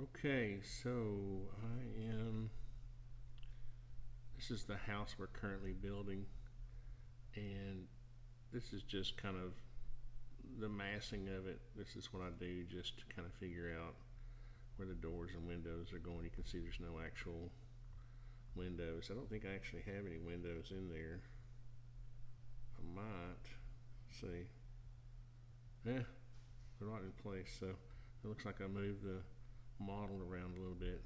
Okay, so this is the house we're currently building, and this is just kind of the massing of it. This is what I do just to kind of figure out where the doors and windows are going. You can see there's no actual windows. I don't think I actually have any windows in there. I might. Let's see. Yeah, they're not in place, so it looks like I moved the model around a little bit.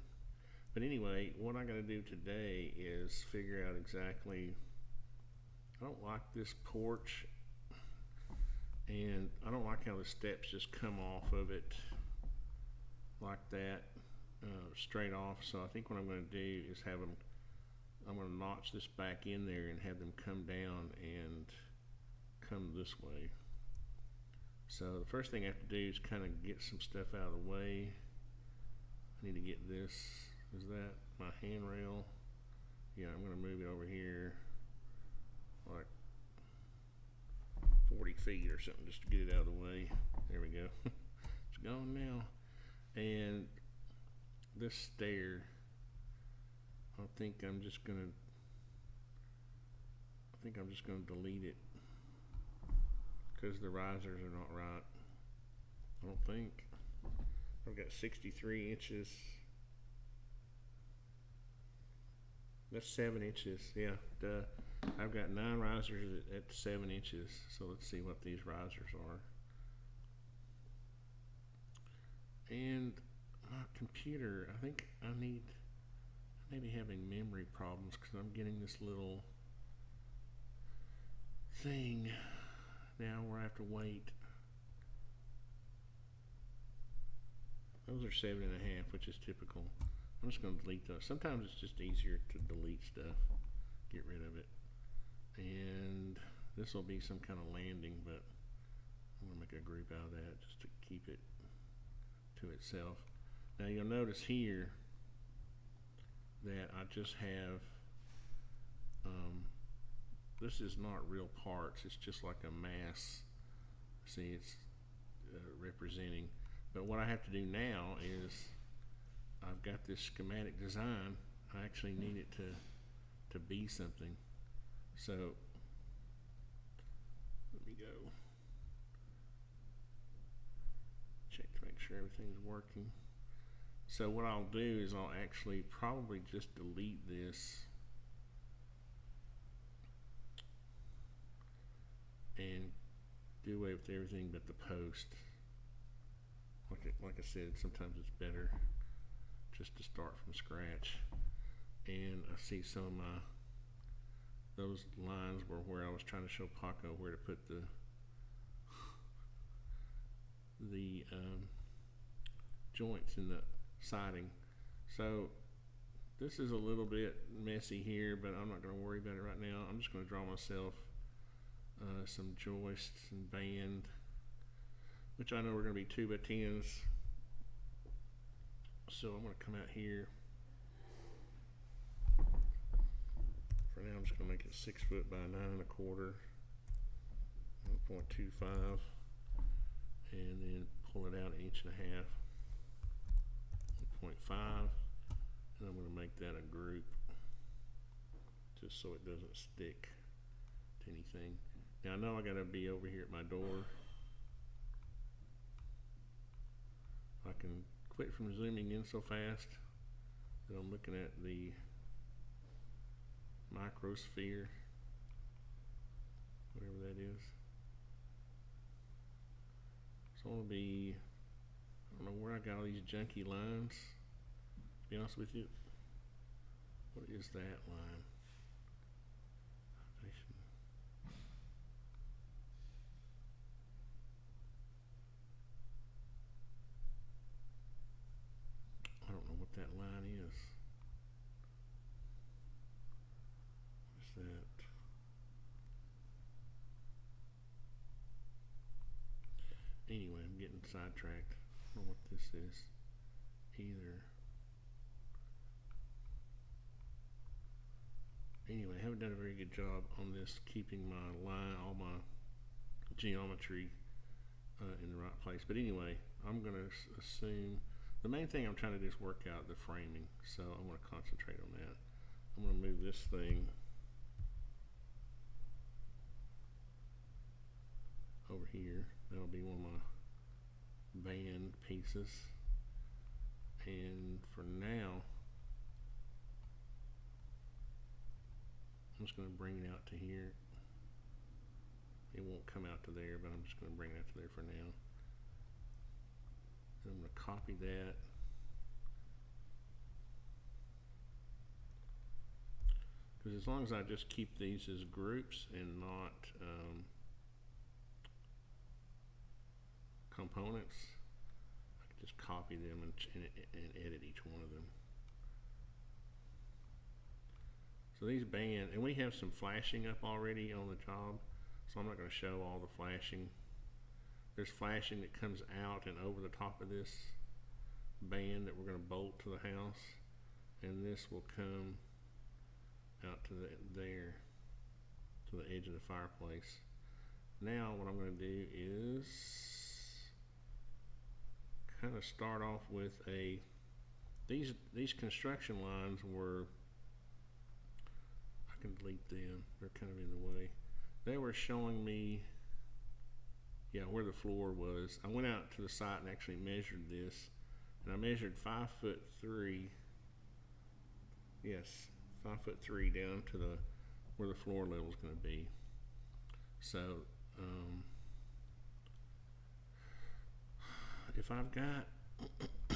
But anyway, what I gotta do today is figure out exactly, I don't like this porch, and I don't like how the steps just come off of it like that, straight off. So I think what I'm gonna do is I'm gonna notch this back in there and have them come down and come this way. So the first thing I have to do is kind of get some stuff out of the way. I need to get this, is that my handrail? Yeah, I'm gonna move it over here like 40 feet or something just to get it out of the way. There we go. It's gone now. And this stair, I think I'm just gonna delete it because the risers are not right. I don't think. I've got 63 inches. That's 7 inches. Yeah, duh. I've got 9 risers at 7 inches. So let's see what these risers are. And my computer, I think I may be having memory problems because I'm getting this little thing now where I have to wait. Those are 7.5, which is typical. I'm just going to delete those. Sometimes it's just easier to delete stuff, get rid of it. And this will be some kind of landing, but I'm going to make a group out of that just to keep it to itself. Now you'll notice here that I just have, this is not real parts, it's just like a mass. See, it's representing. But what I have to do now is I've got this schematic design. I actually need it to be something. So let me go check to make sure everything's working. So what I'll do is I'll actually probably just delete this and do away with everything but the post. Like I said, sometimes it's better just to start from scratch. And I see some of those lines were where I was trying to show Paco where to put the joints in the siding. So this is a little bit messy here, but I'm not going to worry about it right now. I'm just going to draw myself some joists and band, which I know are going to be 2x10s. So I'm going to come out here. For now, I'm just going to make it 6 foot by 9.25, 1.25, and then pull it out 1.5 inches, 1.5, and I'm going to make that a group just so it doesn't stick to anything. Now I know I got to be over here at my door. I can quit from zooming in so fast that I'm looking at the microsphere, whatever that is. So I'm going to be, I don't know where I got all these junky lines, to be honest with you. What is that line? I don't know what that line is. What's that? Anyway, I'm getting sidetracked. I don't know what this is either. Anyway, I haven't done a very good job on this, keeping my line, all my geometry in the right place. But anyway, I'm going to assume The main thing I'm trying to do is work out the framing, so I want to concentrate on that. I'm going to move this thing over here. That'll be one of my band pieces. And for now, I'm just going to bring it out to here. It won't come out to there, but I'm just going to bring that to there for now. And I'm going to copy that. Because as long as I just keep these as groups and not components, I can just copy them and edit each one of them. So these band, and we have some flashing up already on the job, so I'm not going to show all the flashing. There's flashing that comes out and over the top of this band that we're going to bolt to the house, and this will come out to there, to the edge of the fireplace. Now what I'm going to do is kind of start off with these construction lines were, I can delete them, they're kind of in the way. They were showing me, yeah, where the floor was. I went out to the site and actually measured this, and I measured 5'3". Yes, 5'3" down to where the floor level is going to be. So if I've got I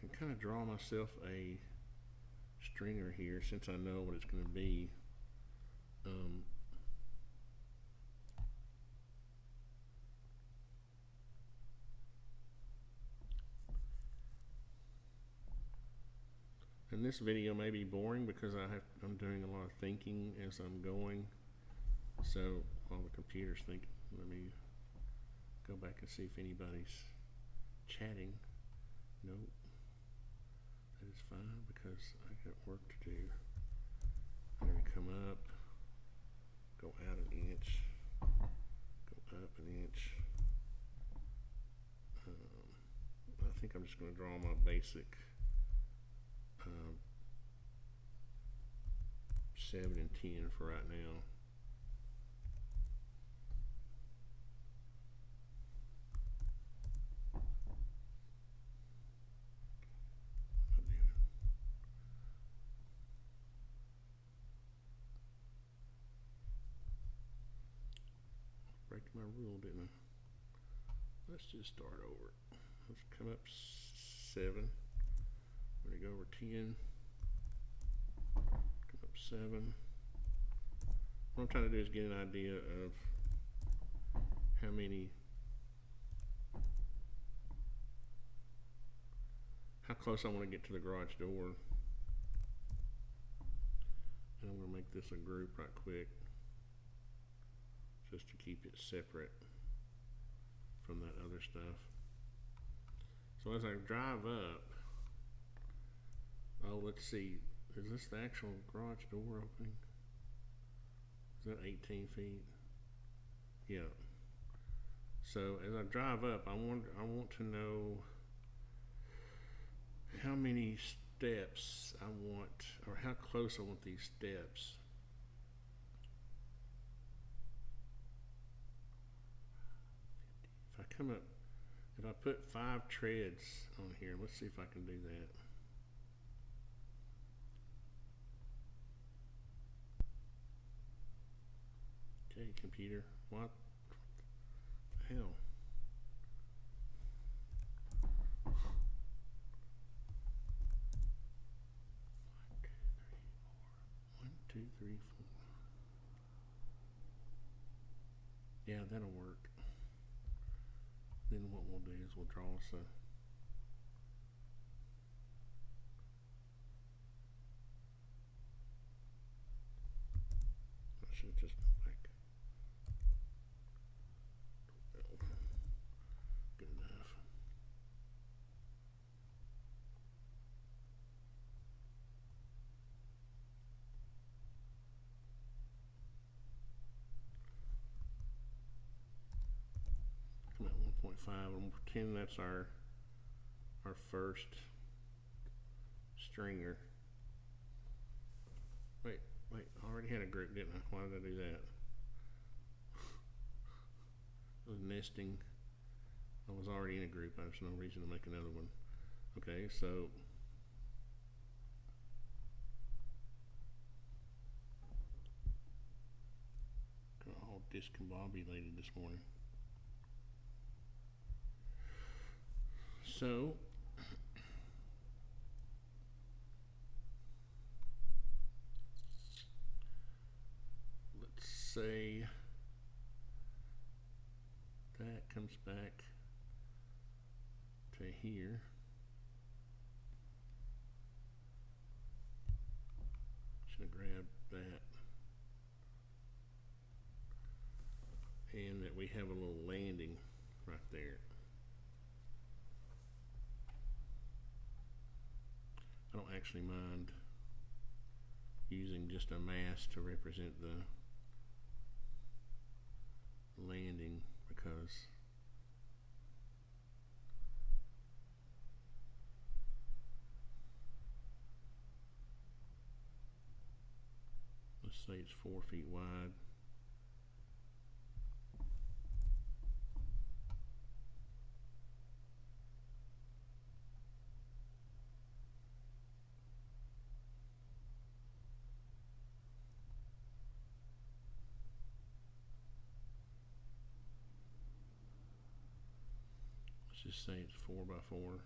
can kind of draw myself a stringer here since I know what it's going to be. And this video may be boring because I'm doing a lot of thinking as I'm going. So while the computer's thinking, let me go back and see if anybody's chatting. Nope. That is fine because I got work to do. I'm going to come up, go out an inch, go up an inch. I think I'm just going to draw my basic 7 and 10 for right now. Break my rule, didn't I? Let's just start over. Let's come up 7. I'm going to go over 10. Come up 7. What I'm trying to do is get an idea of how close I want to get to the garage door. And I'm going to make this a group right quick, just to keep it separate from that other stuff. So as I drive up, oh, let's see, is this the actual garage door opening? Is that 18 feet? Yeah. So as I drive up, I want to know how many steps I want, or how close I want these steps. If I come up, if I put 5 treads on here, let's see if I can do that. Okay, computer, what the hell? 1, 2, 3, 4. Yeah, that'll work. Then what we'll do is we'll draw us I should have just gone back. Good enough. 1.5, and we'll pretend that's our first stringer. Wait, I already had a group, didn't I? Why did I do that? It was nesting. I was already in a group. There's no reason to make another one. Okay, so all discombobulated this morning. So let's say that comes back to here. Should have grabbed that. And that we have a little landing right there. I don't actually mind using just a mask to represent the landing, because let's say it's 4 feet wide. Let's just say it's 4 by 4.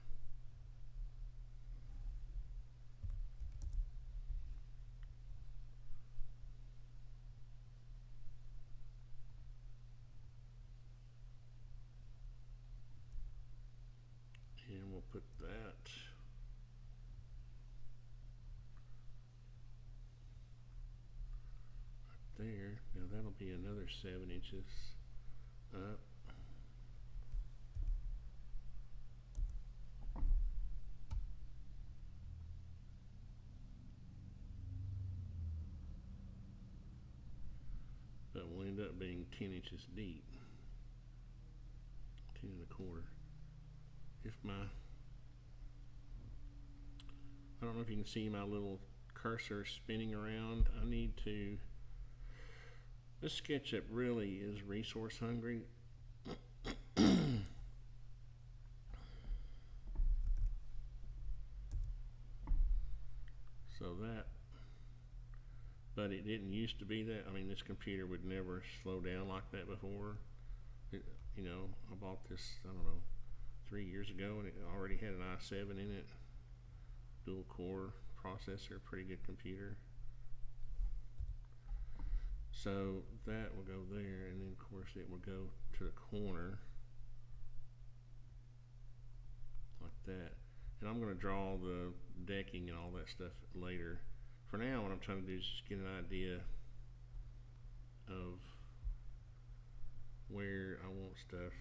And we'll put that right there. Now that'll be another 7 inches up. But will end up being 10 inches deep. 10 1/4. If I don't know if you can see my little cursor spinning around. I need to, this SketchUp really is resource hungry. So that, but it didn't used to be that. I mean, this computer would never slow down like that before. You know, I bought this, I don't know, 3 years ago, and it already had an i7 in it, dual core processor, pretty good computer. So that will go there, and then of course it will go to the corner like that. And I'm going to draw the decking and all that stuff later. For now, what I'm trying to do is just get an idea of where I want stuff.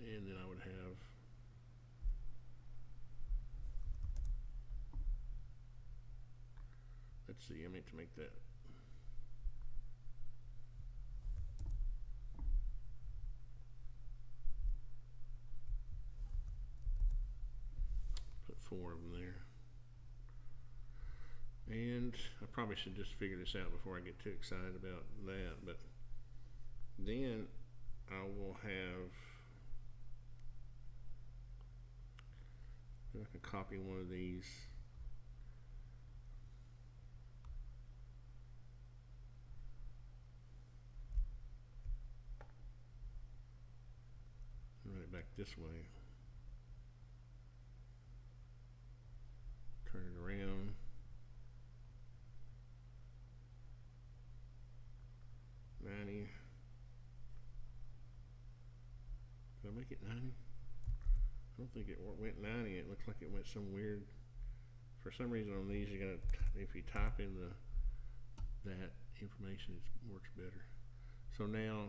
And then I would have let's see, I meant to make that put 4 of them there. And I probably should just figure this out before I get too excited about that, but then I will have, I can copy one of these. Run it back this way. Turn it around. Did I make it 90? I don't think it went 90. It looks like it went some weird. For some reason on these, you gotta, if you type in that information, it works better. So now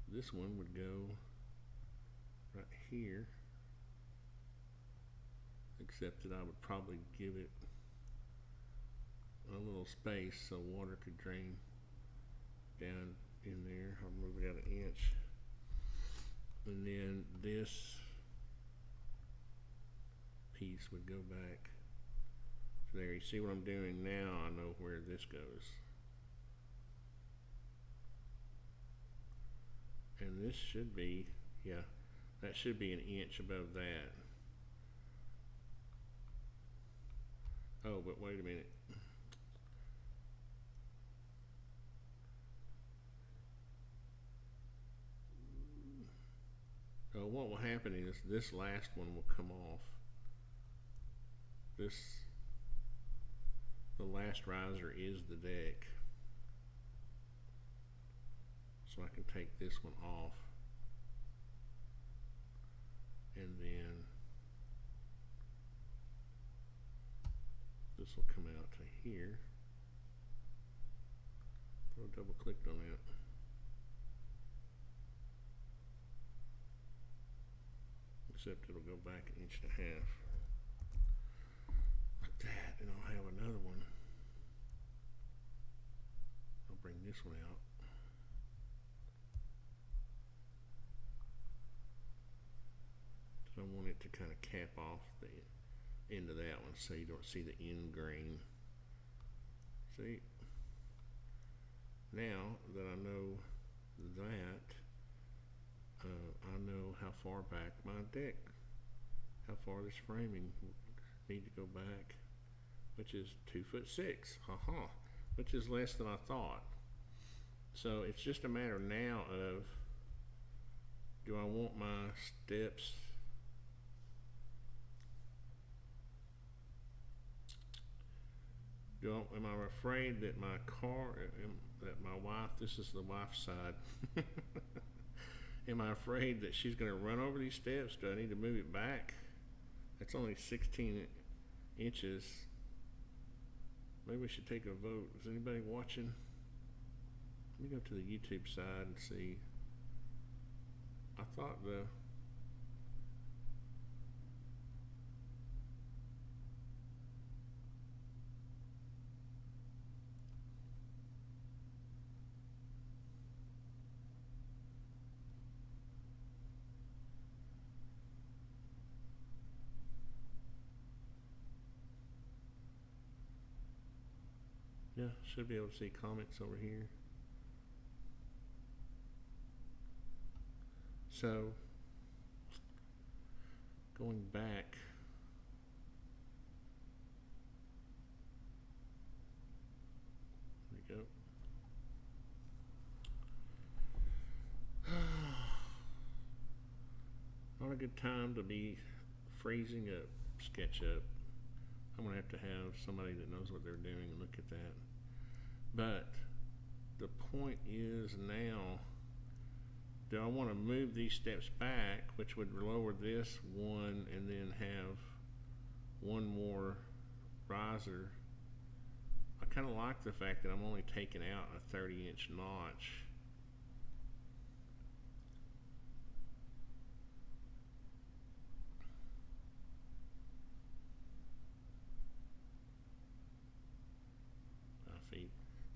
this one would go right here, except that I would probably give it a little space so water could drain down in there. I'll move it out an inch. And then this piece would go back to there. You see what I'm doing now? I know where this goes. And this should be, yeah, that should be an inch above that. Oh, but wait a minute. Oh, what will happen is this last one will come off. The last riser is the deck. So I can take this one off. And then this will come out to here. I'll double clicked on that. Except it'll go back an inch and a half. Like that, and I'll have another one. I'll bring this one out. So I want it to kind of cap off the end of that one so you don't see the end grain. See? Now that I know that, I know how far back my deck, how far this framing need to go back, which is 2'6", which is less than I thought. So it's just a matter now of, do I want my steps am I afraid that my car, that my wife, this is the wife's side, am I afraid that she's going to run over these steps? Do I need to move it back? It's only 16 inches. Maybe we should take a vote. Is anybody watching? Let me go to the YouTube side and see. I thought yeah, should be able to see comments over here. So, going back, there we go. Not a good time to be freezing up SketchUp. I'm going to have somebody that knows what they're doing and look at that. But the point is now, do I want to move these steps back, which would lower this one and then have one more riser? I kind of like the fact that I'm only taking out a 30-inch notch.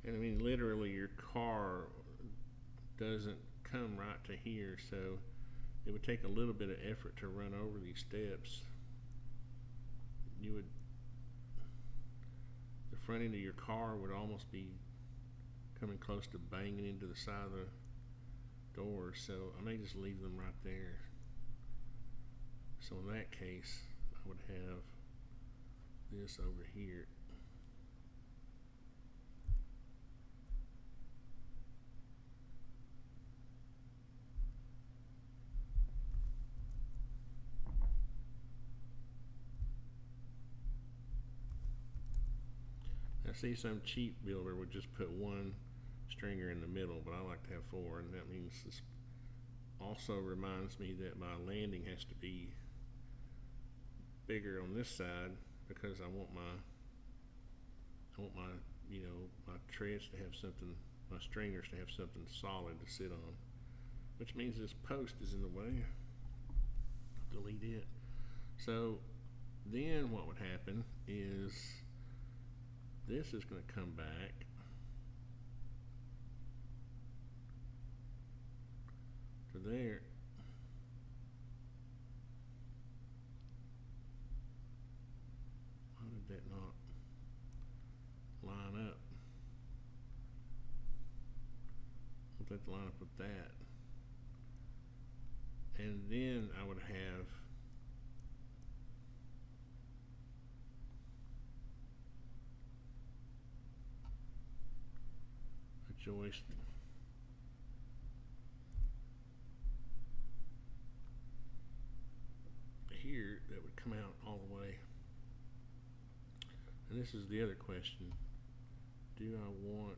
And I mean, literally, your car doesn't come right to here, so it would take a little bit of effort to run over these steps. The front end of your car would almost be coming close to banging into the side of the door, so I may just leave them right there. So in that case, I would have this over here. I see some cheap builder would just put one stringer in the middle, but I like to have four, and that means this also reminds me that my landing has to be bigger on this side because I want my my treads to have something, my stringers to have something solid to sit on, which means this post is in the way. Delete it. So then what would happen is this is going to come back to there. Why did that not line up? I'll have to line up with that. And then I would have a joist here that would come out all the way. And this is the other question. Do I want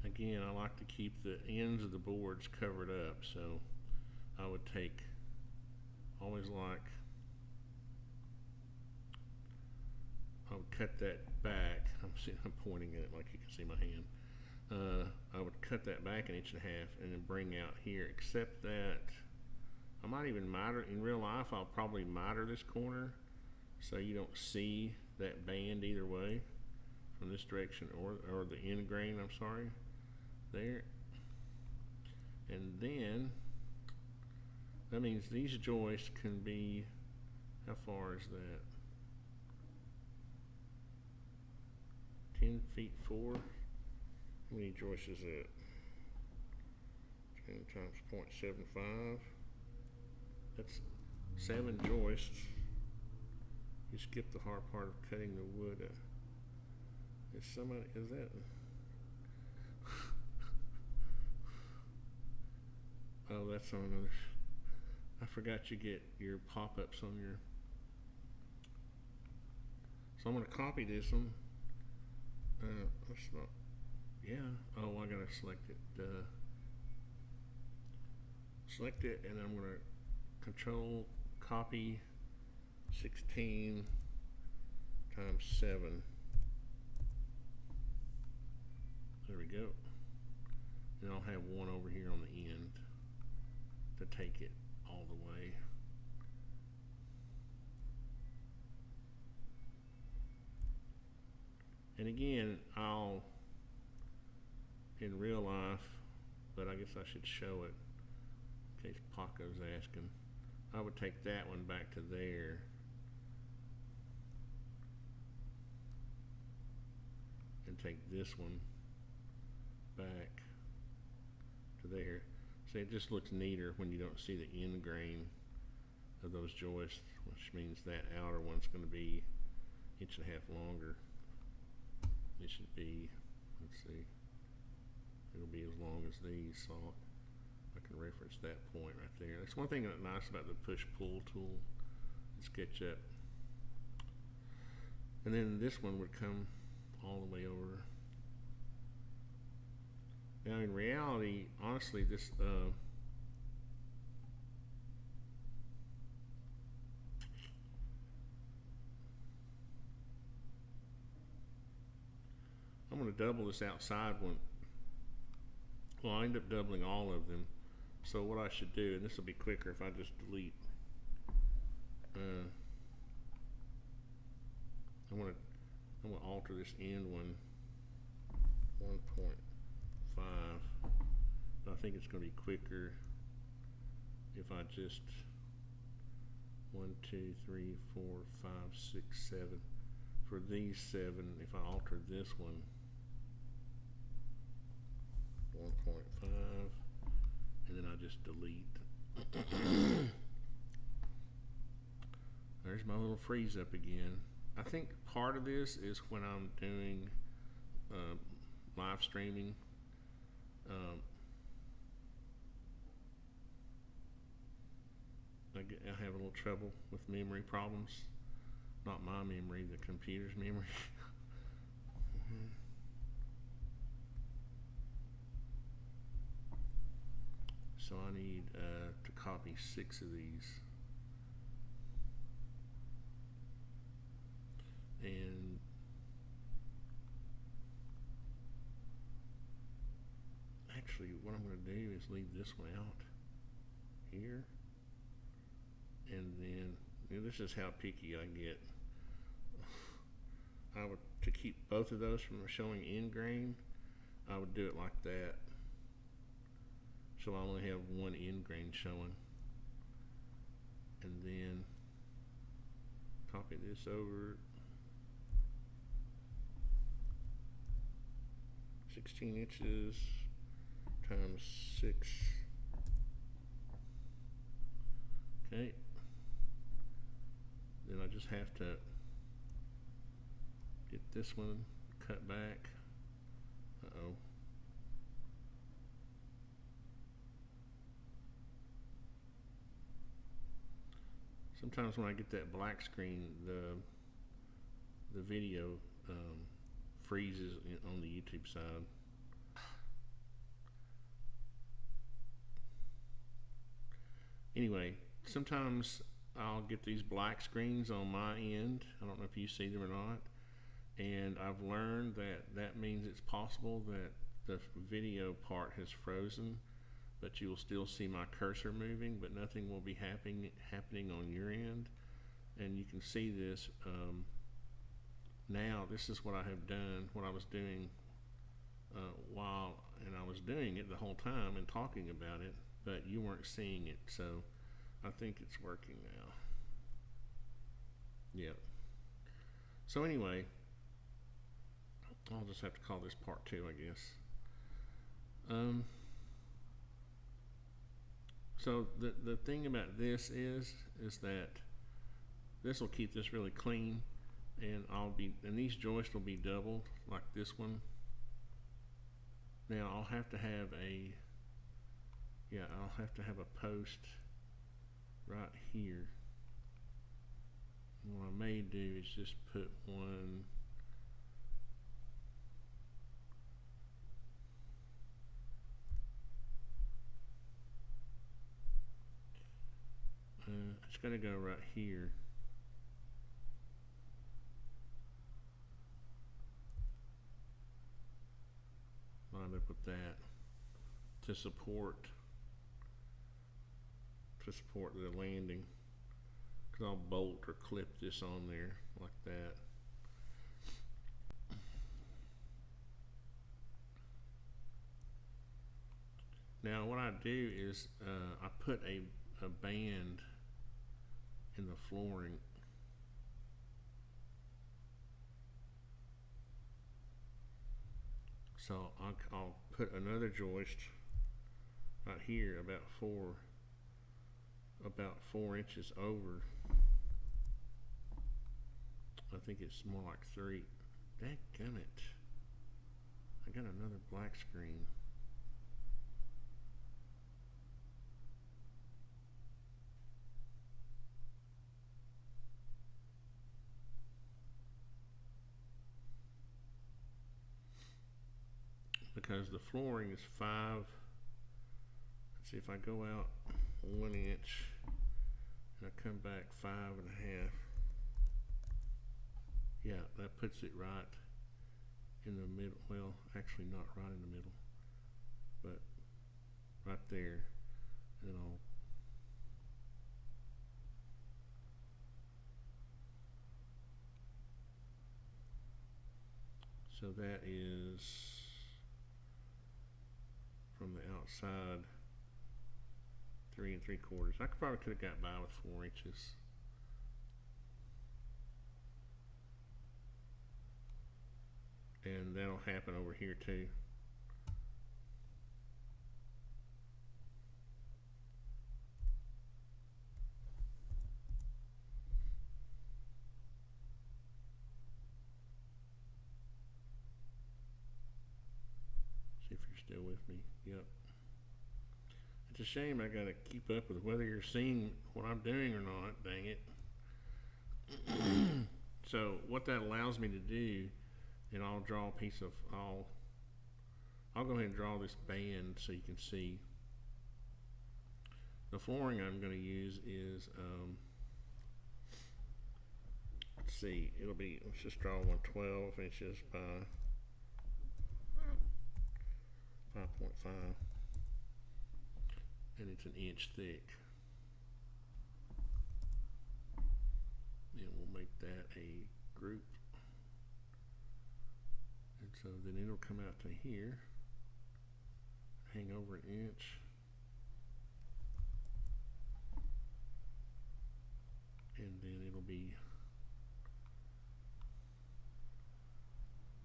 again, I like to keep the ends of the boards covered up, so I would take, always like, I would cut that back. I'm pointing at it like you can see my hand. I would cut that back 1.5 inches and then bring out here, except that I might even miter, in real life I'll probably miter this corner so you don't see that band either way from this direction, or the end grain, I'm sorry, there. And then that means these joists can be, how far is that? 10 feet 4. How many joists is that? 10 times 0.75. That's 7 joists. You skip the hard part of cutting the wood. Is that? Oh, that's on another. I forgot you get your pop-ups on your. So I'm going to copy this one. That's not. Yeah. Oh, I gotta select it. Select it, and I'm gonna Control copy 16 times 7. There we go. And I'll have one over here on the end to take it all the way. And again, I'll, in real life, but I guess I should show it in case Paco's asking. I would take that one back to there. And take this one back to there. See, it just looks neater when you don't see the end grain of those joists, which means that outer one's going to be 1.5 inches longer. It should be, let's see, it'll be as long as these, so I can reference that point right there. That's one thing that's nice about the push-pull tool in SketchUp. And then this one would come all the way over. Now in reality, honestly, this I'm going to double this outside one. Well, I end up doubling all of them. So what I should do, and this will be quicker if I just delete. I'm going to alter this end one 1.5. But I think it's going to be quicker if I just 1, 2, 3, 4, 5, 6, 7. For these 7, if I alter this one 1.5, and then I just delete. There's my little freeze up again. I think part of this is when I'm doing live streaming. I have a little trouble with memory problems. Not my memory, the computer's memory. So I need to copy 6 of these. And actually what I'm going to do is leave this one out here. And then this is how picky I get. To keep both of those from showing in grain, I would do it like that. So I only have one in grain showing. And then copy this over. 16 inches times 6. Okay. Then I just have to get this one cut back. Uh-oh. Sometimes when I get that black screen, the video freezes on the YouTube side. Anyway, sometimes I'll get these black screens on my end. I don't know if you see them or not. And I've learned that means it's possible that the video part has frozen, but you will still see my cursor moving, but nothing will be happening on your end. And you can see this now. This is what I have done, what I was doing and I was doing it the whole time and talking about it, but you weren't seeing it, so I think it's working now. Yep. So anyway, I'll just have to call this part 2, I guess. So the thing about this is that this will keep this really clean, and these joists will be doubled like this one. Now I'll have to have a post right here. And what I may do is just put one it's going to go right here. Line up with that to support the landing, because I'll bolt or clip this on there like that. Now what I do is I put a band in the flooring. So I'll put another joist right here about 4 inches over. I think it's more like 3. Dadgummit. I got another black screen. Because the flooring is 5. Let's see if I go out 1 inch and I come back 5.5. Yeah, that puts it right in the middle. Well, actually not right in the middle, but right there. And then so that is from the outside 3 3/4. I could have got by with 4 inches. And that'll happen over here too. See if you're still with me. Yep. It's a shame I gotta keep up with whether you're seeing what I'm doing or not, dang it. So what that allows me to do, and I'll draw a piece of, I'll go ahead and draw this band so you can see. The flooring I'm going to use is, let's see, let's just draw one 12 inches by 5.5, and it's an inch thick. And we'll make that a group. And so then it'll come out to here, hang over an inch. And then it'll be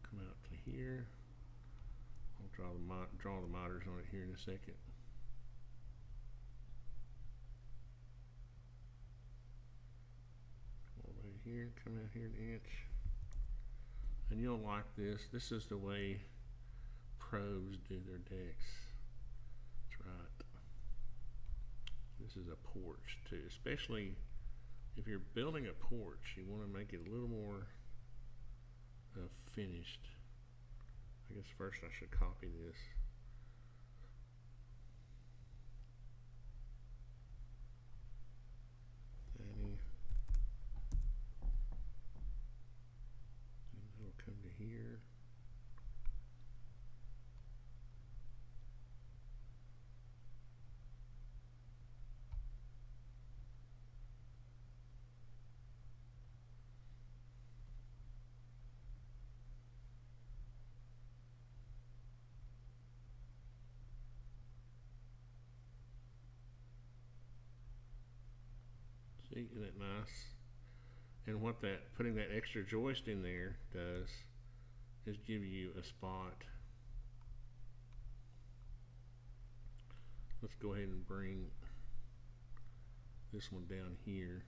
come out to here. I'll draw the miters on it here in a second. All the way here, come out here an inch. And you'll like this. This is the way pros do their decks. That's right. This is a porch too, especially if you're building a porch, you want to make it a little more finished. I guess first I should copy this. And it'll come to here. See, isn't that nice? And what putting that extra joist in there does is give you a spot. Let's go ahead and bring this one down here.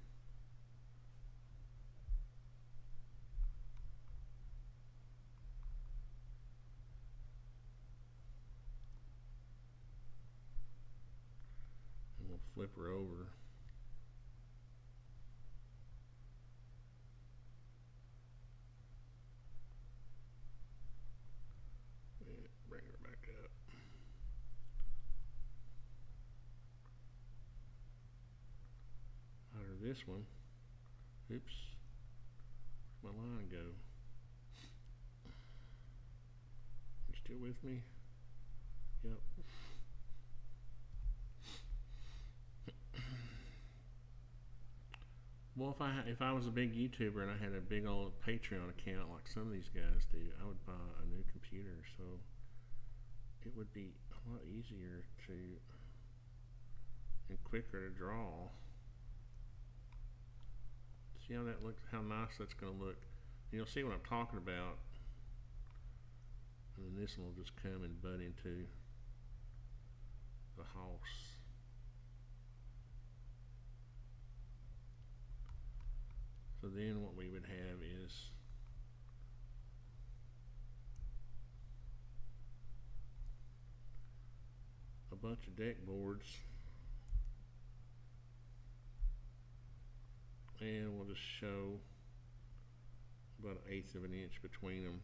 And we'll flip her over. This one, oops, where'd my line go? You still with me? Yep. Well, if I was a big YouTuber and I had a big old Patreon account like some of these guys do, I would buy a new computer, so it would be a lot easier to and quicker to draw. See how that looks, how nice that's going to look. And you'll see what I'm talking about. And then this one will just come and butt into the house. So then what we would have is a bunch of deck boards. And we'll just show about 1/8 of an inch between them.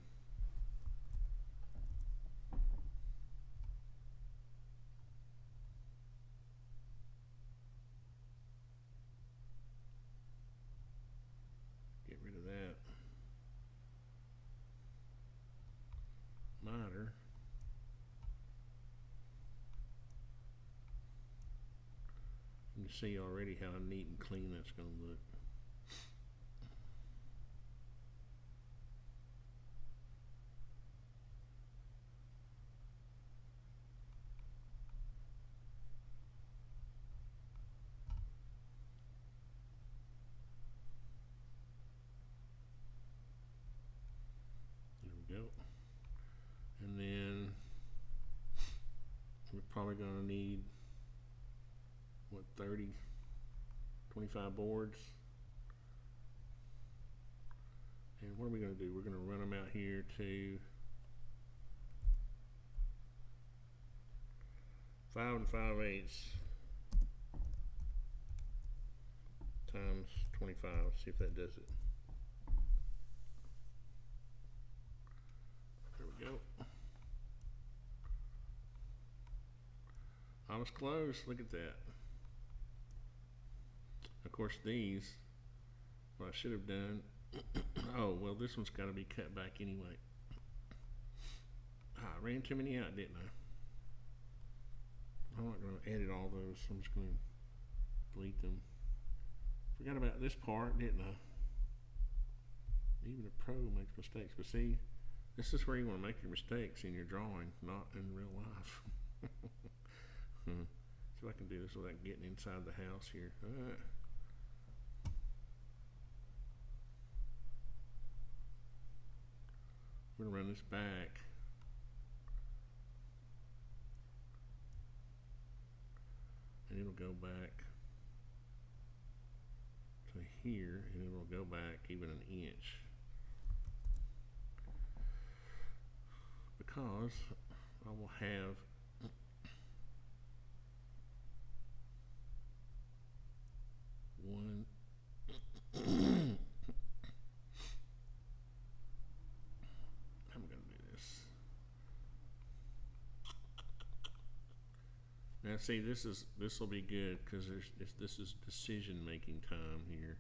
Get rid of that miter. You can see already how neat and clean that's going to look. Go. And then we're probably going to need what, 30, 25 boards. And what are we going to do? We're going to run them out here to 5 5/8 times 25. See if that does it. Go. I was close. Look at that. Of course, these, what I should have done, oh, well, this one's got to be cut back anyway. I ran too many out, didn't I? I'm not going to edit all those. I'm just going to delete them. Forgot about this part, didn't I? Even a pro makes mistakes. But see, this is where you want to make your mistakes in your drawing, not in real life. See if I can do this without getting inside the house here. We're going to run this back. And it'll go back to here, and it'll go back even an inch. Because I will have one I'm going to do this. Now see, this will be good because this is decision making time here.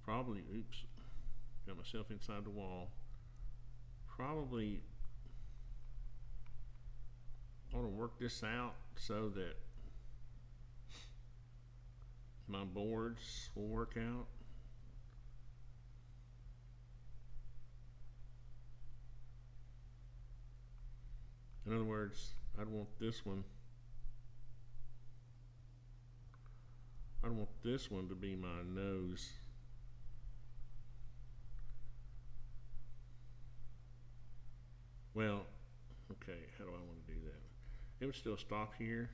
Probably, oops, got myself inside the wall. Probably I want to work this out so that my boards will work out. In other words, I'd want this one to be my nose. Well, okay, how do I want to do that? It would still stop here,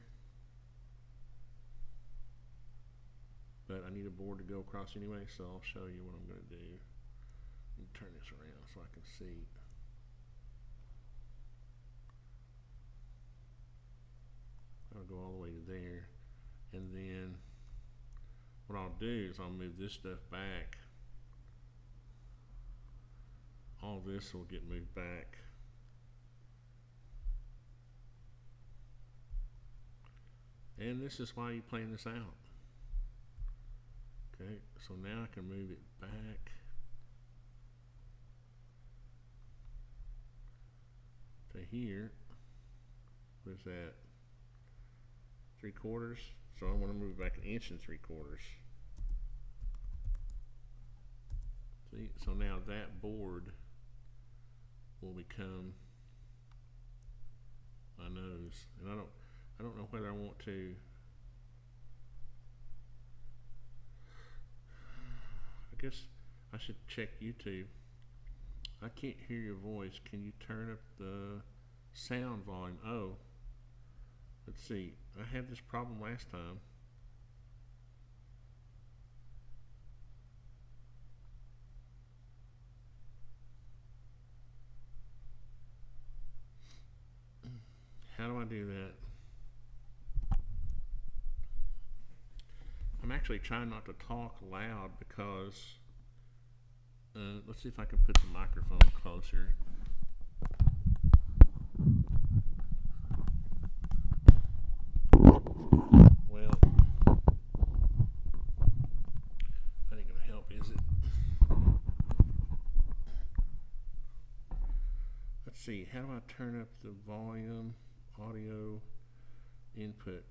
but I need a board to go across anyway, so I'll show you what I'm going to do. Let me turn this around so I can see. I'll go all the way to there, and then what I'll do is I'll move this stuff back. All this will get moved back. And this is why you plan this out. Okay, so now I can move it back. To here. What is that? 3/4. So I want to move back 1 3/4 inches. See, so now that board will become my nose, and I don't know whether I want to. I guess I should check YouTube. I can't hear your voice. Can you turn up the sound volume? Oh, let's see. I had this problem last time. How do I do that? I'm actually trying not to talk loud because let's see if I can put the microphone closer. Well, that ain't gonna help, is it? Let's see, how do I turn up the volume, audio, input?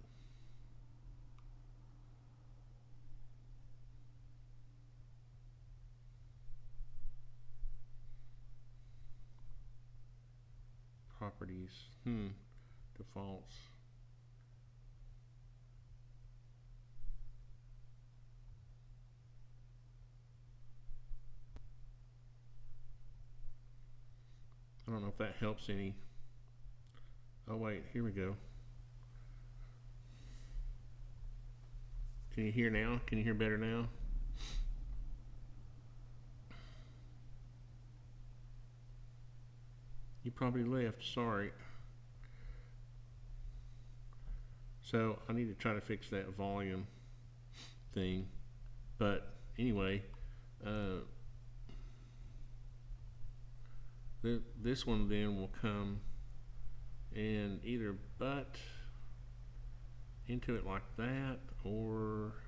Properties, defaults. I don't know if that helps any. Oh wait, here we go. Can you hear now? Can you hear better now? You probably left, sorry. So I need to try to fix that volume thing. But anyway, this one then will come and either butt into it like that, or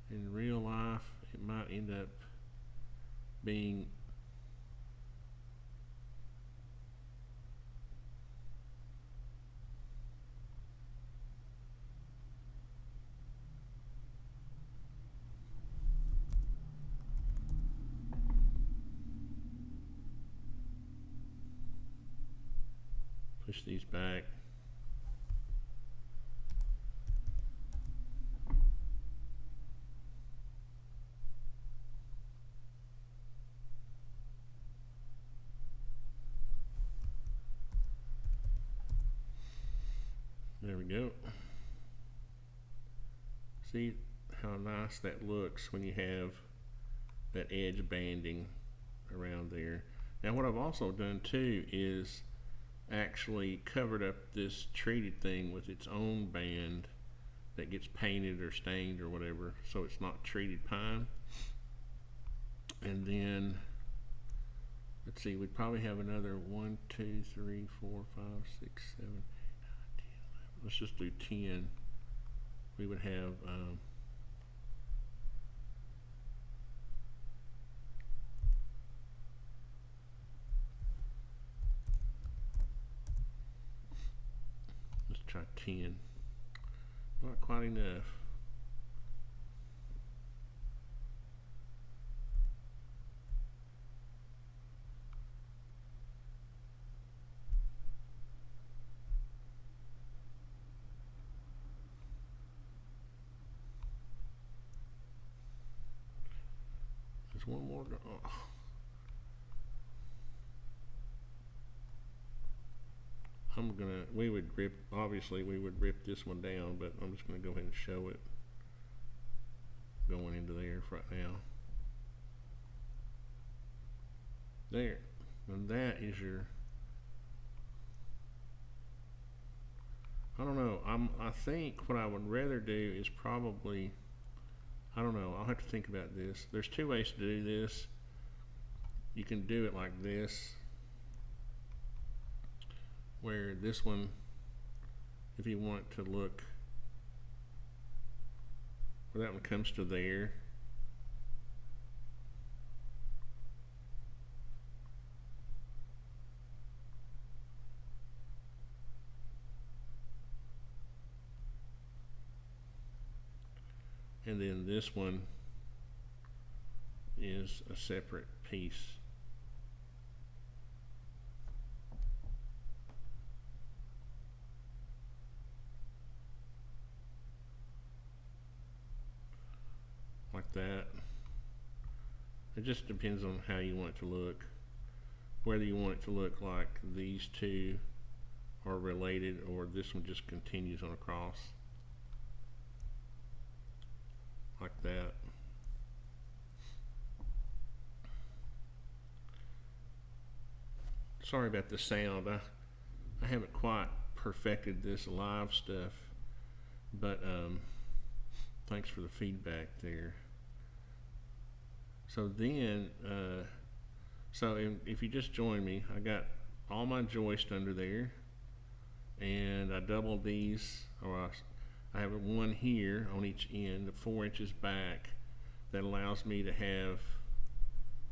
in real life it might end up being push these back. There we go. See how nice that looks when you have that edge banding around there. Now what I've also done too is actually covered up this treated thing with its own band that gets painted or stained or whatever, so it's not treated pine. And then let's see, we'd probably have another 1, 2, 3, 4, 5, 6, 7, 8, 9, 10, 11. Let's just do 10. We would have let's try 10. Not quite enough. There's one more. Oh. We would rip, obviously we would rip this one down, but I'm just gonna go ahead and show it going into there right now. There, and that is your, I don't know, I think what I would rather do is probably, I don't know, I'll have to think about this. There's two ways to do this. You can do it like this, where this one, if you want it to look, where that one comes to there, and then this one is a separate piece. Like that. It just depends on how you want it to look. Whether you want it to look like these two are related or this one just continues on across. Like that. Sorry about the sound. I haven't quite perfected this live stuff, but thanks for the feedback there. So then, if you just join me, I got all my joists under there, and I doubled these, or I have one here on each end, 4 inches back, that allows me to have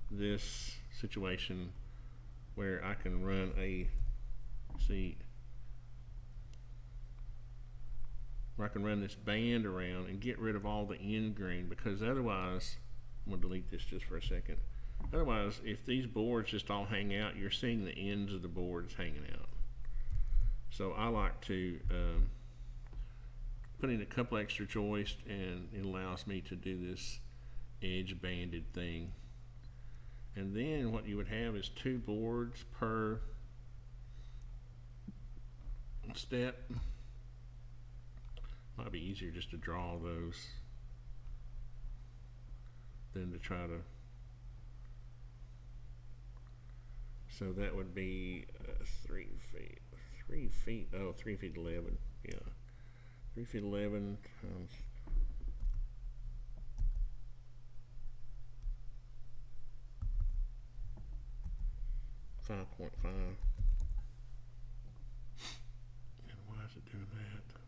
this situation where I can run where I can run this band around and get rid of all the end grain, because otherwise, I'm going to delete this just for a second. Otherwise, if these boards just all hang out, you're seeing the ends of the boards hanging out. So I like to put in a couple extra joists, and it allows me to do this edge banded thing. And then what you would have is 2 boards per step. Might be easier just to draw those than to try to. So that would be 3 feet. 3 feet. Oh, 3 feet 11. Yeah, 3 feet 11 times 5.5. And why is it doing that?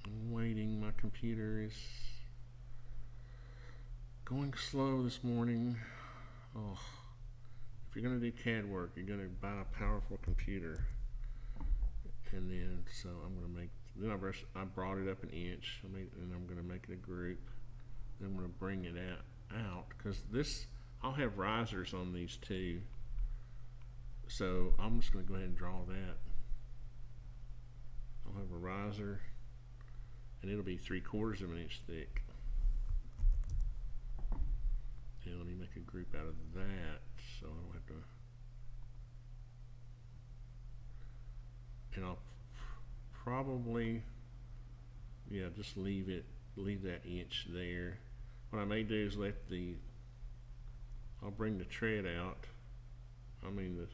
I'm waiting. My computer is going slow this morning. Oh, if you're going to do CAD work, you're going to buy a powerful computer. And then, so I'm going to make, then I brought it up an inch, and I'm going to make it a group. Then I'm going to bring it out, because I'll have risers on these too. So I'm just going to go ahead and draw that. I'll have a riser, and it'll be 3/4 of an inch thick. And let me make a group out of that, so I don't have to. And I'll probably, yeah, just leave that inch there. What I may do is I'll bring the tread out. I mean,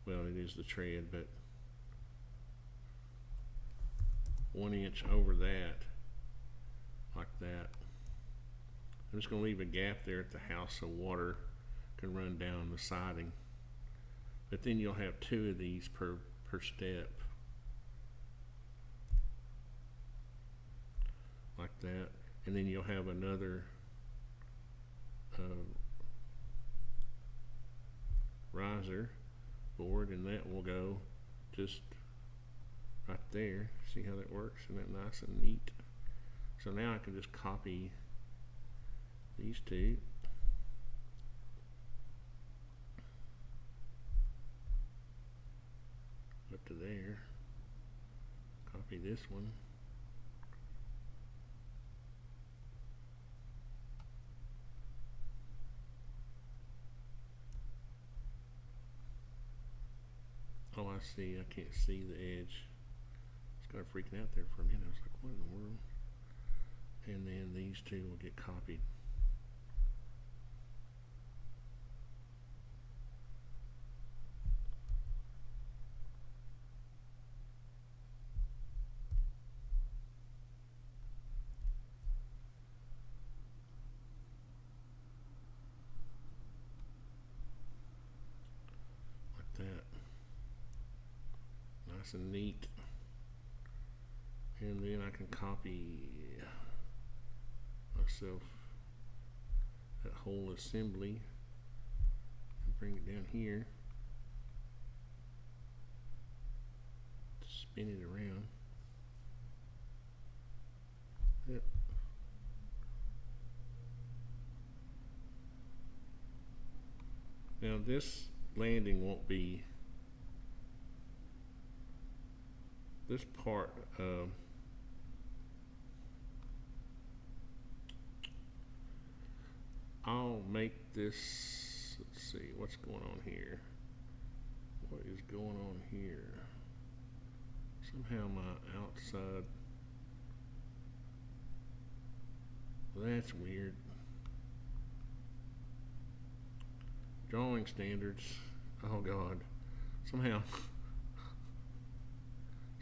well, it is the tread, but 1 inch over that, like that. I'm just going to leave a gap there at the house so water can run down the siding. But then you'll have 2 of these per step, like that. And then you'll have another riser board, and that will go just right there. See how that works? Isn't that nice and neat? So now I can just copy these 2. Up to there. Copy this one. Oh, I see. I can't see the edge. It's kind of freaking out there for a minute. I was like, what in the world? And then these 2 will get copied. Like that. Nice and neat. And then I can copy myself that whole assembly and bring it down here, spin it around. Yep. Now this landing won't be, this part I'll make this, let's see, what's going on here? What is going on here? Somehow my outside, that's weird. Drawing standards, oh God. Somehow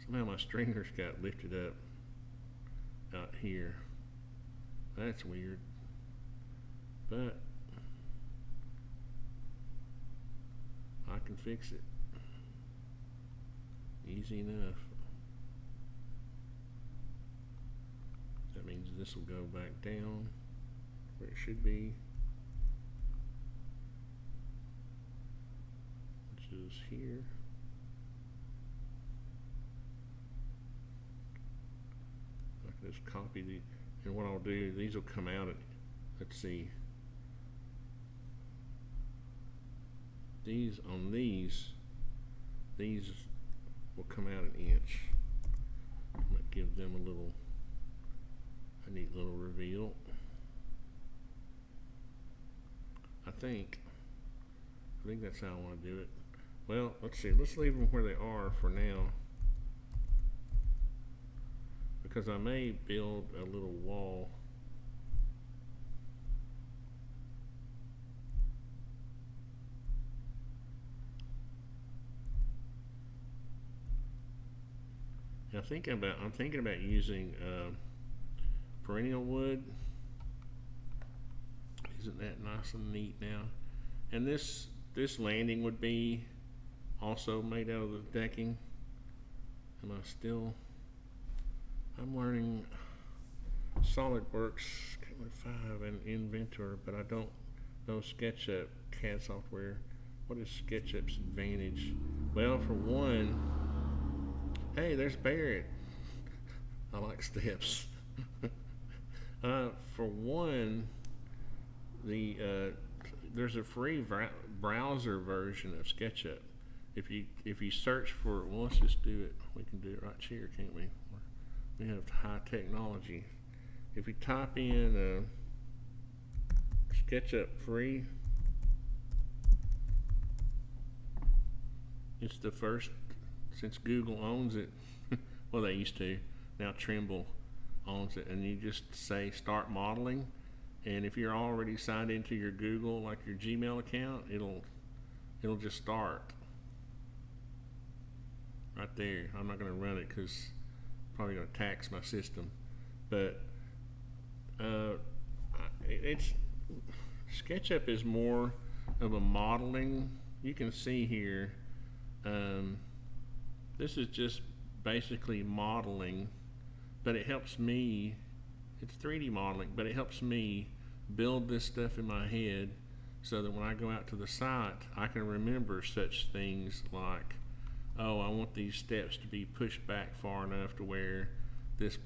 my stringers got lifted up out here. That's weird. But I can fix it. Easy enough. That means this will go back down where it should be, which is here. I can just copy the, and what I'll do, these will come out at, let's see, these on these will come out an inch. I might give them a neat little reveal. I think that's how I want to do it. Well, let's see, let's leave them where they are for now, because I may build a little wall. I'm thinking about using perennial wood. Isn't that nice and neat now? And this landing would be also made out of the decking. Am I still? I'm learning SolidWorks 5 and Inventor, but I don't know SketchUp CAD software. What is SketchUp's advantage? Well, for one, hey, there's Barrett. I like steps. For one, the there's a free browser version of SketchUp. If you search for, well, let's just do it. We can do it right here, can't we? We have high technology. If you type in SketchUp free, it's the first since Google owns it. Well, they used to. Now Trimble owns it, and you just say start modeling, and if you're already signed into your Google, like your Gmail account, it'll just start right there. I'm not going to run it because it's probably going to tax my system, but it's SketchUp is more of a modeling. You can see here, this is just basically modeling, but it helps me, it's 3D modeling, but it helps me build this stuff in my head so that when I go out to the site, I can remember such things like, oh, I want these steps to be pushed back far enough to where this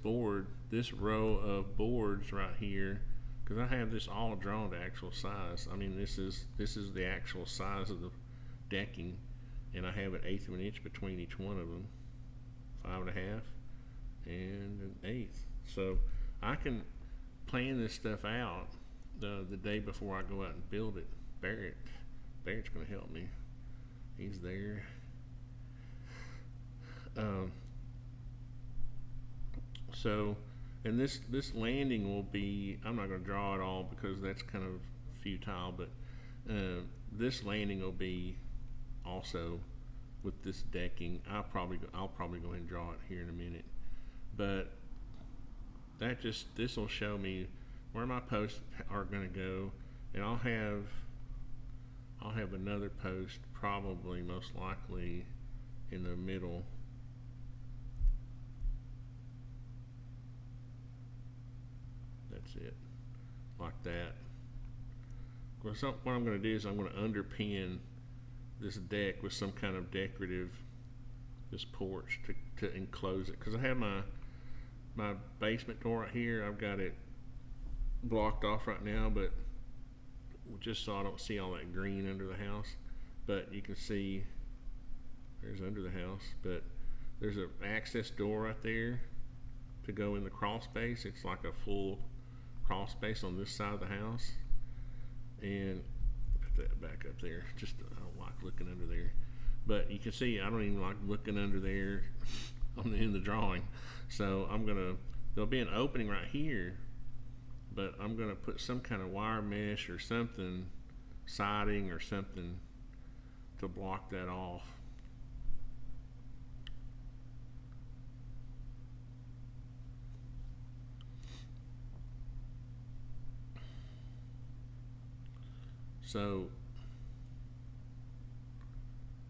row of boards right here, because I have this all drawn to actual size. I mean, this is the actual size of the decking, and I have 1/8 of an inch between each one of them, 5.5 and 1/8. So I can plan this stuff out the day before I go out and build it. Barrett's going to help me. He's there. So, and this landing will be, I'm not going to draw it all because that's kind of futile, but this landing will be also with this decking. I'll probably go ahead and draw it here in a minute, but this will show me where my posts are going to go, and I'll have another post probably most likely in the middle. That's it, like that. Well, what I'm going to do is I'm going to underpin this deck with some kind of decorative, this porch to enclose it, because I have my basement door right here. I've got it blocked off right now, but just so I don't see all that green under the house. But you can see there's under the house, but there's an access door right there to go in the crawl space. It's like a full crawl space on this side of the house, and put that back up there. Just I don't like looking under there, but you can see I don't even like looking under there in the drawing. So there'll be an opening right here, but I'm gonna put some kind of wire mesh or something, siding or something, to block that off. So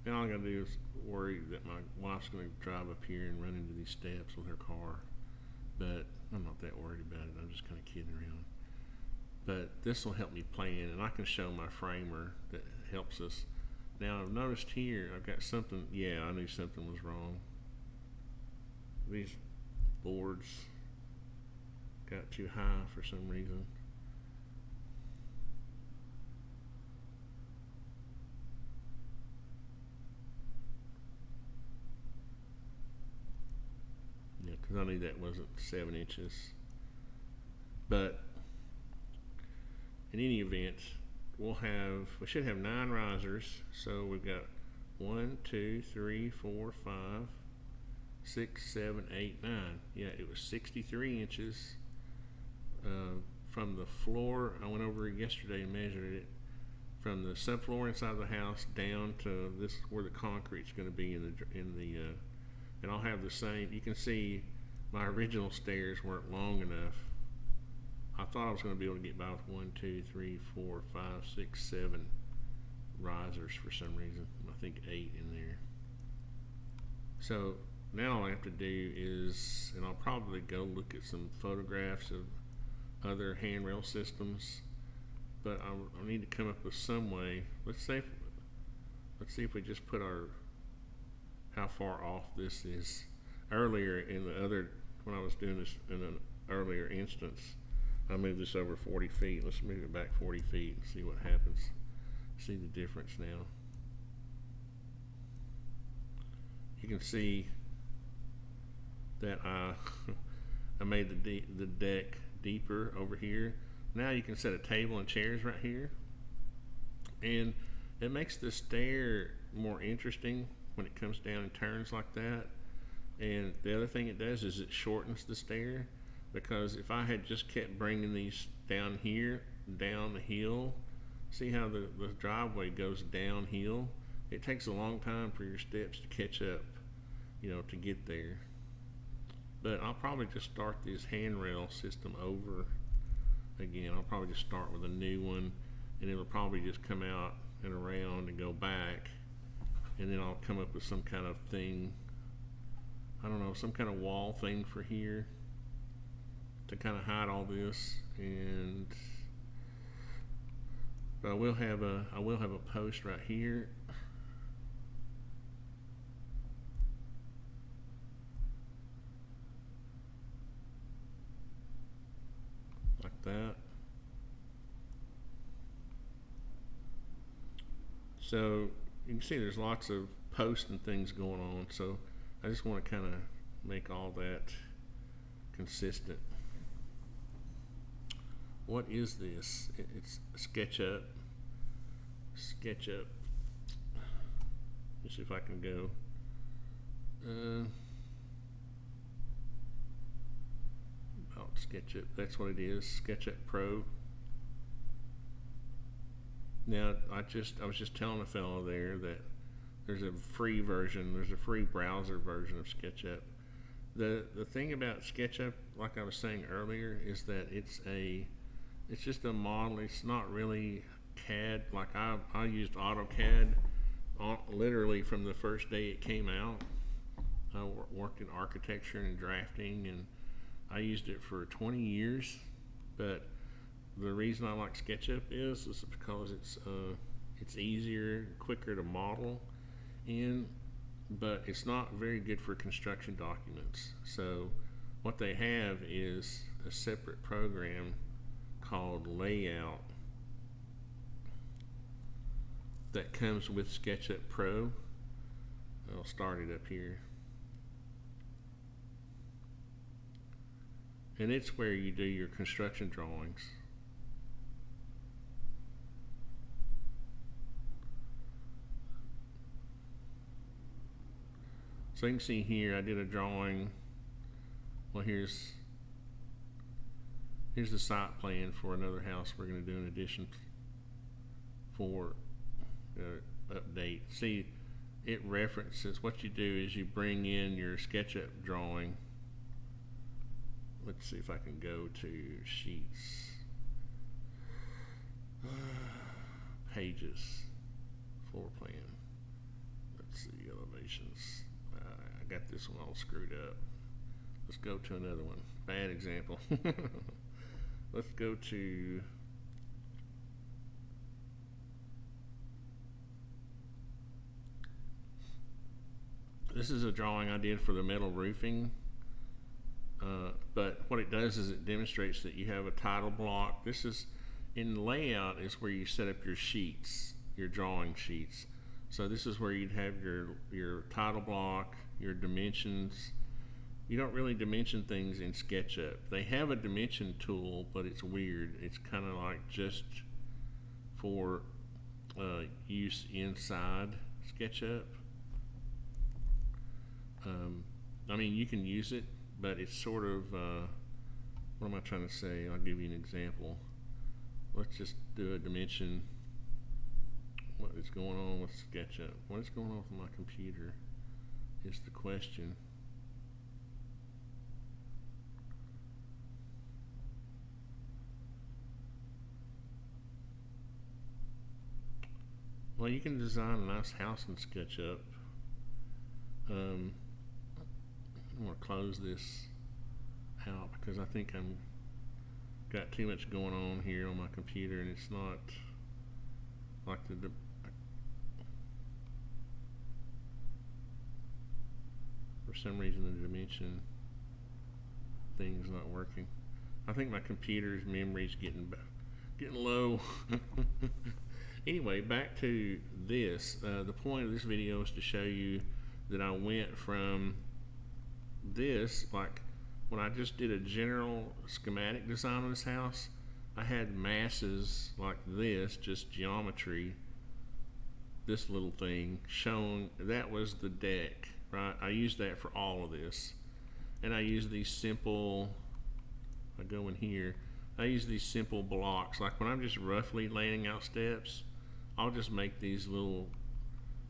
now all I gotta do is worry that my wife's gonna drive up here and run into these steps with her car, but I'm not that worried about it. I'm just kind of kidding around. But this will help me plan, and I can show my framer that helps us. Now I've noticed here I've got something. Yeah, I knew something was wrong. These boards got too high for some reason. Yeah, because I knew that wasn't 7 inches. But in any event, we should have 9 risers. So we've got 1, 2, 3, 4, 5, 6, 7, 8, 9. Yeah, it was 63 inches from the floor. I went over it yesterday and measured it from the subfloor inside of the house down to this where the concrete's going to be and I'll have the same. You can see my original stairs weren't long enough. I thought I was going to be able to get by with 1, 2, 3, 4, 5, 6, 7 risers for some reason. I think 8 in there. So now all I have to do is, and I'll probably go look at some photographs of other handrail systems, but I need to come up with some way. Let's see if we just put how far off this is. Earlier when I was doing this in an earlier instance, I moved this over 40 feet. Let's move it back 40 feet and see what happens. See the difference now. You can see that I made the deck deeper over here. Now you can set a table and chairs right here, and it makes the stair more interesting when it comes down and turns like that. And the other thing it does is it shortens the stair, because if I had just kept bringing these down here, down the hill, see how the driveway goes downhill? It takes a long time for your steps to catch up, to get there. But I'll probably just start this handrail system over again. I'll probably just start with a new one, and it'll probably just come out and around and go back, and then I'll come up with some kind of thing, I don't know, some kind of wall thing for here to kind of hide all this. And but I will have a post right here, like that. So you can see there's lots of posts and things going on, so I just want to kind of make all that consistent. What is this? It's SketchUp. SketchUp. Let's see if I can go. About SketchUp. That's what it is. SketchUp Pro. Now I was just telling a fellow there that there's a free version. There's a free browser version of SketchUp. The thing about SketchUp, like I was saying earlier, is that it's just a model. It's not really CAD. Like I used AutoCAD literally from the first day it came out. I worked in architecture and drafting, and I used it for 20 years. But the reason I like SketchUp is because it's easier, quicker to model in, but it's not very good for construction documents. So what they have is a separate program called Layout that comes with SketchUp Pro. I'll start it up here. And it's where you do your construction drawings. So you can see here I did a drawing. Well, here's the site plan for another house we're going to do an addition for update. See, it references, what you do is you bring in your SketchUp drawing. Let's see if I can go to sheets, pages, floor plan. Let's see, elevations. I got this one all screwed up. Let's go to another one. Bad example. Let's go to this is a drawing I did for the metal roofing. But what it does is it demonstrates that you have a title block. This is in layout is where you set up your sheets, your drawing sheets. So this is where you'd have your title block, your dimensions. You don't really dimension things in SketchUp. They have a dimension tool, but it's weird. It's kind of like just for use inside SketchUp. I mean, you can use it, but it's sort of, what am I trying to say? I'll give you an example. Let's just do a dimension. What is going on with SketchUp? What is going on with my computer is the question. Well, you can design a nice house in SketchUp. I'm going to close this out because I think I'm got too much going on here on my computer, and it's not like for some reason the dimension thing's not working. I think my computer's memory's getting low. Anyway, back to this. The point of this video is to show you that I went from this, like when I just did a general schematic design of this house, I had masses like this, just geometry, this little thing showing that was the deck, right? I used that for all of this. And I use these simple, I go in here, I use these simple blocks. Like when I'm just roughly laying out steps, I'll just make these little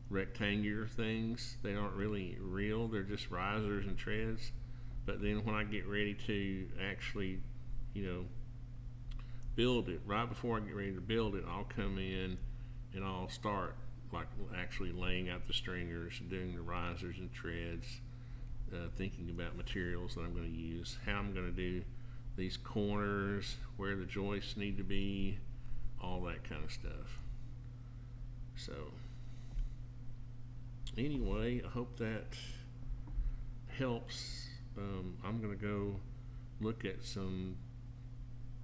rectangular things. They aren't really real, they're just risers and treads. But then when I get ready to actually, build it, right before I get ready to build it, I'll come in and I'll start like actually laying out the stringers, doing the risers and treads, thinking about materials that I'm going to use, how I'm going to do these corners, where the joists need to be, all that kind of stuff. So anyway, I hope that helps. I'm going to go look at some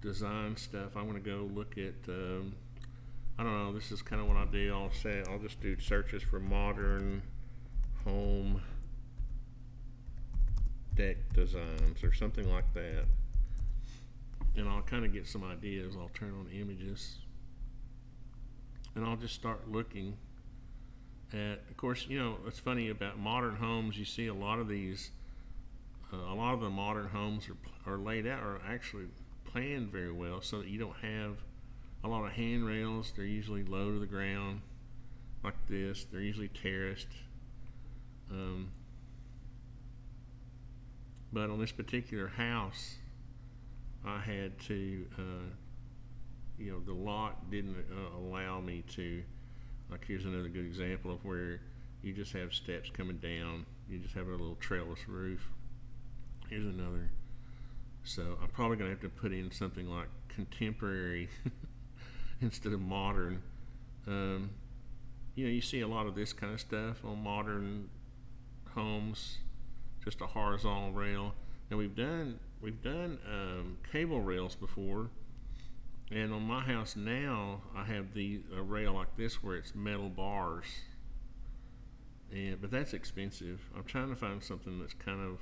design stuff. I'm going to go look at I don't know, this is kind of what I do. I'll just do searches for modern home deck designs or something like that, and I'll kind of get some ideas. I'll turn on images and I'll just start looking at, of course, it's funny about modern homes, you see a lot of these, a lot of the modern homes are laid out, or actually planned very well, so that you don't have a lot of handrails. They're usually low to the ground like this. They're usually terraced. But on this particular house, I had to, the lot didn't allow me to, like here's another good example of where you just have steps coming down. You just have a little trellis roof. Here's another. So I'm probably going to have to put in something like contemporary instead of modern. You see a lot of this kind of stuff on modern homes, just a horizontal rail. And we've done cable rails before, and on my house now I have a rail like this where it's metal bars, but that's expensive. I'm trying to find something that's kind of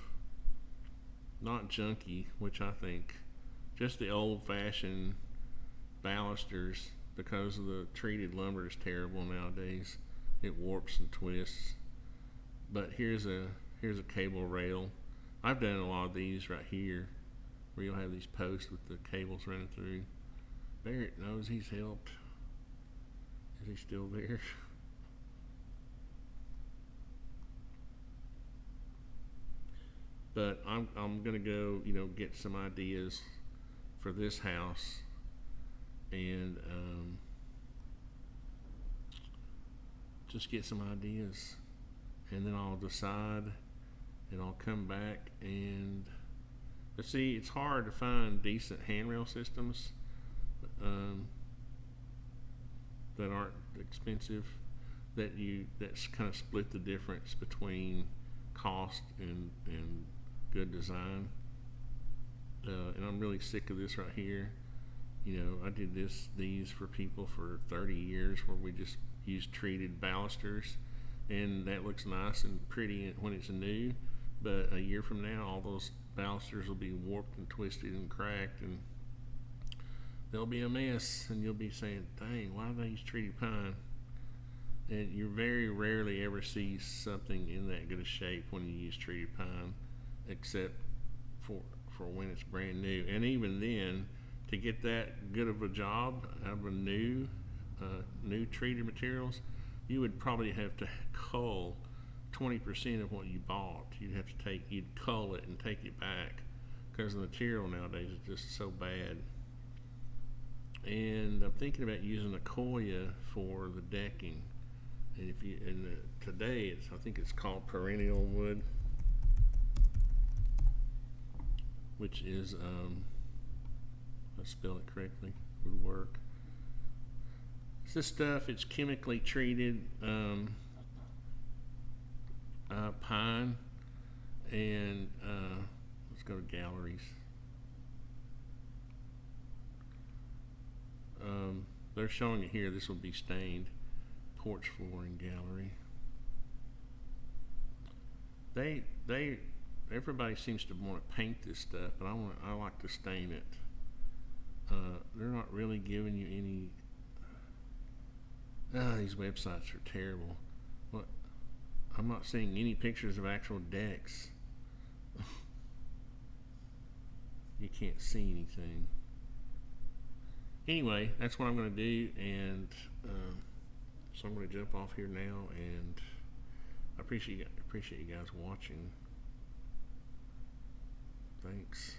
not junky, which I think just the old-fashioned balusters, because of the treated lumber is terrible nowadays. It warps and twists. But here's a cable rail. I've done a lot of these right here, where you'll have these posts with the cables running through. Barrett knows he's helped. Is he still there? But I'm gonna go, get some ideas for this house, and just get some ideas, and then I'll decide, and I'll come back and see. It's hard to find decent handrail systems that aren't expensive, that's kind of split the difference between cost and good design. And I'm really sick of this right here. I did these for people for 30 years, where we just used treated balusters, and that looks nice and pretty when it's new, but a year from now all those balusters will be warped and twisted and cracked, and they'll be a mess, and you'll be saying, dang, why do they use treated pine? And you very rarely ever see something in that good a shape when you use treated pine, except for when it's brand new. And even then, to get that good of a job out of a new treated materials, you would probably have to cull 20% of what you bought. You'd cull it and take it back, because the material nowadays is just so bad. And I'm thinking about using a Koya for the decking. And today I think it's called perennial wood, which is let's spell it correctly, would work. This stuff, it's chemically treated pine, and let's go to galleries. they're showing it here. This will be stained. Porch flooring gallery. Everybody seems to want to paint this stuff, but I like to stain it. They're not really giving you any. These websites are terrible. What? I'm not seeing any pictures of actual decks. You can't see anything. Anyway, that's what I'm going to do, and so I'm going to jump off here now, and I appreciate you guys watching. Thanks.